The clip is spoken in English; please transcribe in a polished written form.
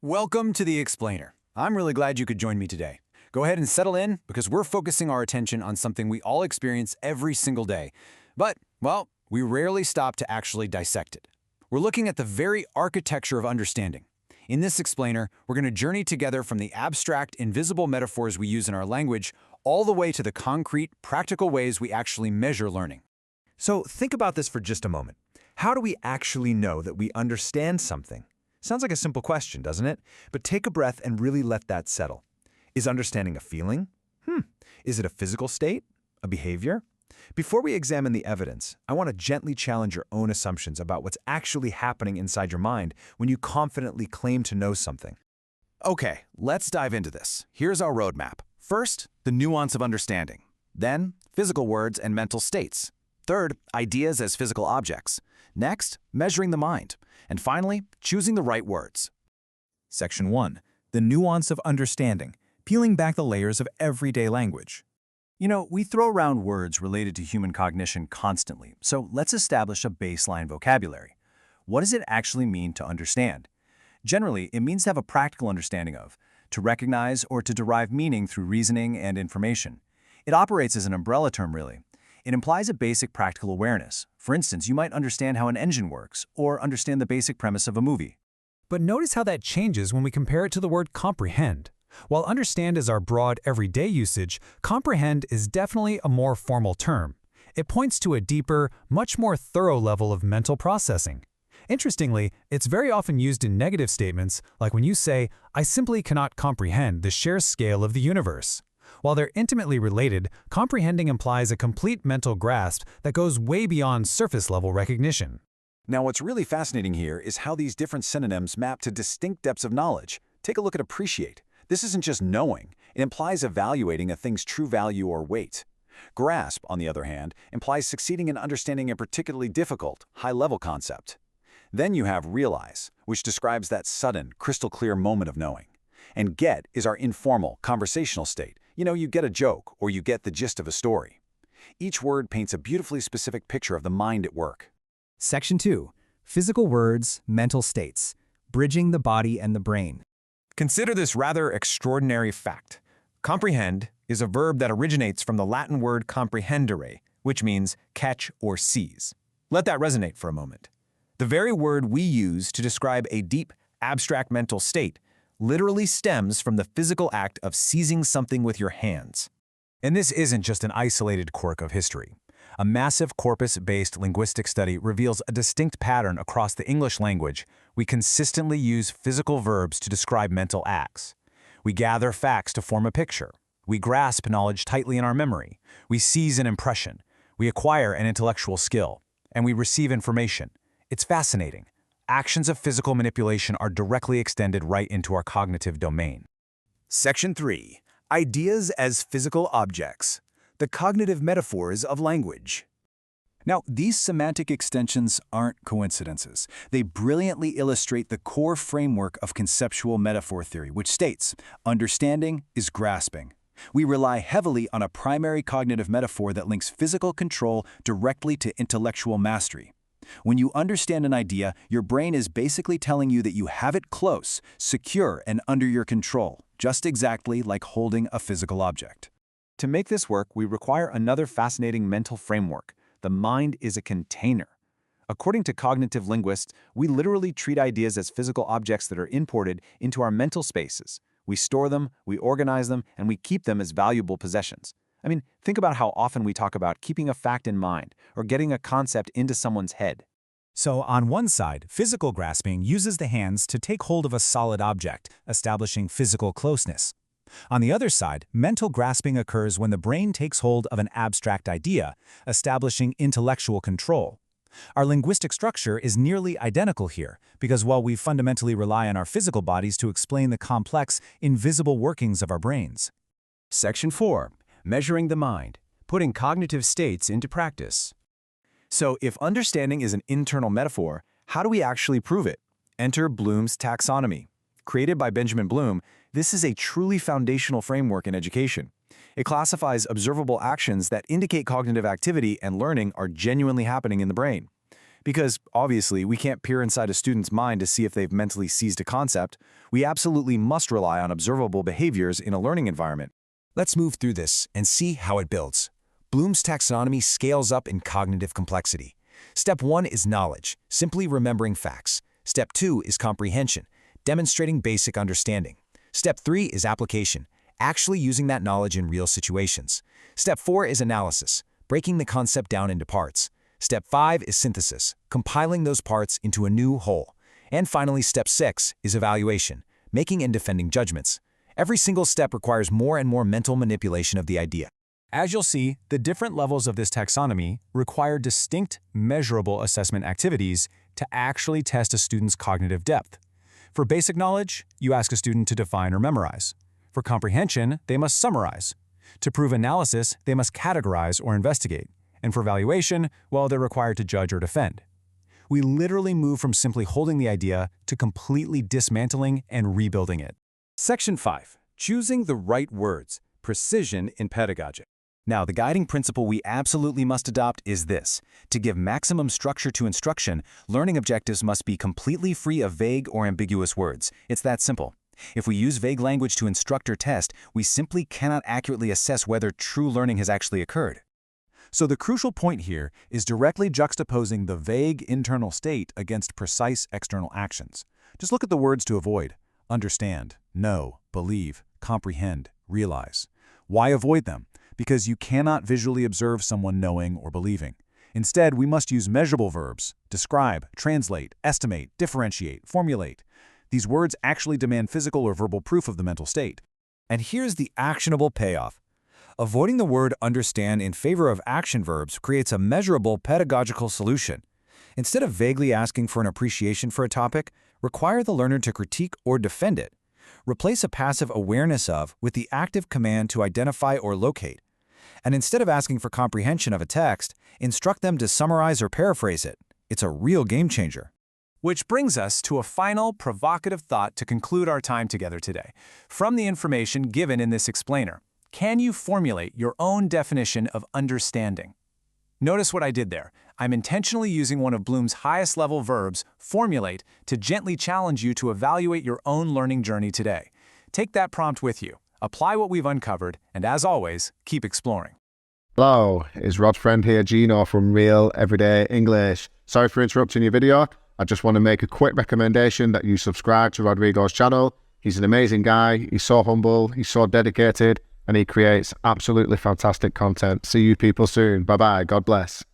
Welcome to The Explainer. I'm really glad you could join me today. Go ahead and settle in because we're focusing our attention on something we all experience every single day. But, well, we rarely stop to actually dissect it. We're looking at the very architecture of understanding. In this explainer, we're going to journey together from the abstract, invisible metaphors we use in our language all the way to the concrete, practical ways we actually measure learning. So think about this for just a moment. How do we actually know that we understand something? Sounds like a simple question, doesn't it? But take a breath and really let that settle. Is understanding a feeling? Is it a physical state? A behavior? Before we examine the evidence, I want to gently challenge your own assumptions about what's actually happening inside your mind when you confidently claim to know something. Okay, let's dive into this. Here's our roadmap. First, the nuance of understanding. Then, physical words and mental states. Third, ideas as physical objects. Next, measuring the mind. And finally, choosing the right words. Section 1. The nuance of understanding, peeling back the layers of everyday language. You know, we throw around words related to human cognition constantly, so let's establish a baseline vocabulary. What does it actually mean to understand? Generally, it means to have a practical understanding of, to recognize or to derive meaning through reasoning and information. It operates as an umbrella term, really. It implies a basic practical awareness. For instance, you might understand how an engine works, or understand the basic premise of a movie. But notice how that changes when we compare it to the word comprehend. While understand is our broad, everyday usage, comprehend is definitely a more formal term. It points to a deeper, much more thorough level of mental processing. Interestingly, it's very often used in negative statements, like when you say, "I simply cannot comprehend the sheer scale of the universe." While they're intimately related, comprehending implies a complete mental grasp that goes way beyond surface-level recognition. Now, what's really fascinating here is how these different synonyms map to distinct depths of knowledge. Take a look at appreciate. This isn't just knowing. It implies evaluating a thing's true value or weight. Grasp, on the other hand, implies succeeding in understanding a particularly difficult, high-level concept. Then you have realize, which describes that sudden, crystal-clear moment of knowing. And get is our informal, conversational state. You know, you get a joke, or you get the gist of a story. Each word paints a beautifully specific picture of the mind at work. Section 2. Physical words, mental states. Bridging the body and the brain. Consider this rather extraordinary fact. Comprehend is a verb that originates from the Latin word comprehendere, which means catch or seize. Let that resonate for a moment. The very word we use to describe a deep, abstract mental state literally stems from the physical act of seizing something with your hands. And this isn't just an isolated quirk of history. A massive corpus-based linguistic study reveals a distinct pattern across the English language. We consistently use physical verbs to describe mental acts. We gather facts to form a picture. We grasp knowledge tightly in our memory. We seize an impression. We acquire an intellectual skill. And we receive information. It's fascinating. Actions of physical manipulation are directly extended right into our cognitive domain. Section 3. Ideas as physical objects. The cognitive metaphors of language. Now, these semantic extensions aren't coincidences. They brilliantly illustrate the core framework of conceptual metaphor theory, which states, understanding is grasping. We rely heavily on a primary cognitive metaphor that links physical control directly to intellectual mastery. When you understand an idea, your brain is basically telling you that you have it close, secure, and under your control, just exactly like holding a physical object. To make this work, we require another fascinating mental framework. The mind is a container. According to cognitive linguists, we literally treat ideas as physical objects that are imported into our mental spaces. We store them, we organize them, and we keep them as valuable possessions. I mean, think about how often we talk about keeping a fact in mind or getting a concept into someone's head. So on one side, physical grasping uses the hands to take hold of a solid object, establishing physical closeness. On the other side, mental grasping occurs when the brain takes hold of an abstract idea, establishing intellectual control. Our linguistic structure is nearly identical here, because while we fundamentally rely on our physical bodies to explain the complex, invisible workings of our brains. Section 4. Measuring the mind, putting cognitive states into practice. So if understanding is an internal metaphor, how do we actually prove it? Enter Bloom's taxonomy. Created by Benjamin Bloom, this is a truly foundational framework in education. It classifies observable actions that indicate cognitive activity and learning are genuinely happening in the brain. Because, obviously, we can't peer inside a student's mind to see if they've mentally seized a concept. We absolutely must rely on observable behaviors in a learning environment. Let's move through this and see how it builds. Bloom's taxonomy scales up in cognitive complexity. Step 1 is knowledge, simply remembering facts. Step 2 is comprehension, demonstrating basic understanding. Step 3 is application, actually using that knowledge in real situations. Step 4 is analysis, breaking the concept down into parts. Step 5 is synthesis, compiling those parts into a new whole. And finally, Step 6 is evaluation, making and defending judgments. Every single step requires more and more mental manipulation of the idea. As you'll see, the different levels of this taxonomy require distinct, measurable assessment activities to actually test a student's cognitive depth. For basic knowledge, you ask a student to define or memorize. For comprehension, they must summarize. To prove analysis, they must categorize or investigate. And for evaluation, well, they're required to judge or defend. We literally move from simply holding the idea to completely dismantling and rebuilding it. Section 5. Choosing the right words. Precision in pedagogy. Now, the guiding principle we absolutely must adopt is this. To give maximum structure to instruction, learning objectives must be completely free of vague or ambiguous words. It's that simple. If we use vague language to instruct or test, we simply cannot accurately assess whether true learning has actually occurred. So the crucial point here is directly juxtaposing the vague internal state against precise external actions. Just look at the words to avoid. Understand, know, believe, comprehend, realize. Why avoid them? Because you cannot visually observe someone knowing or believing. Instead, we must use measurable verbs: describe, translate, estimate, differentiate, formulate. These words actually demand physical or verbal proof of the mental state. And here's the actionable payoff. Avoiding the word understand in favor of action verbs creates a measurable pedagogical solution. Instead of vaguely asking for an appreciation for a topic, require the learner to critique or defend it. Replace a passive awareness of with the active command to identify or locate. And instead of asking for comprehension of a text, instruct them to summarize or paraphrase it. It's a real game changer. Which brings us to a final provocative thought to conclude our time together today. From the information given in this explainer, can you formulate your own definition of understanding? Notice what I did there. I'm intentionally using one of Bloom's highest level verbs, formulate, to gently challenge you to evaluate your own learning journey today. Take that prompt with you, apply what we've uncovered, and as always, keep exploring. Hello, it's Rod's friend here, Gino from Real Everyday English. Sorry for interrupting your video. I just want to make a quick recommendation that you subscribe to Rodrigo's channel. He's an amazing guy, he's so humble, he's so dedicated, and he creates absolutely fantastic content. See you people soon. Bye-bye. God bless.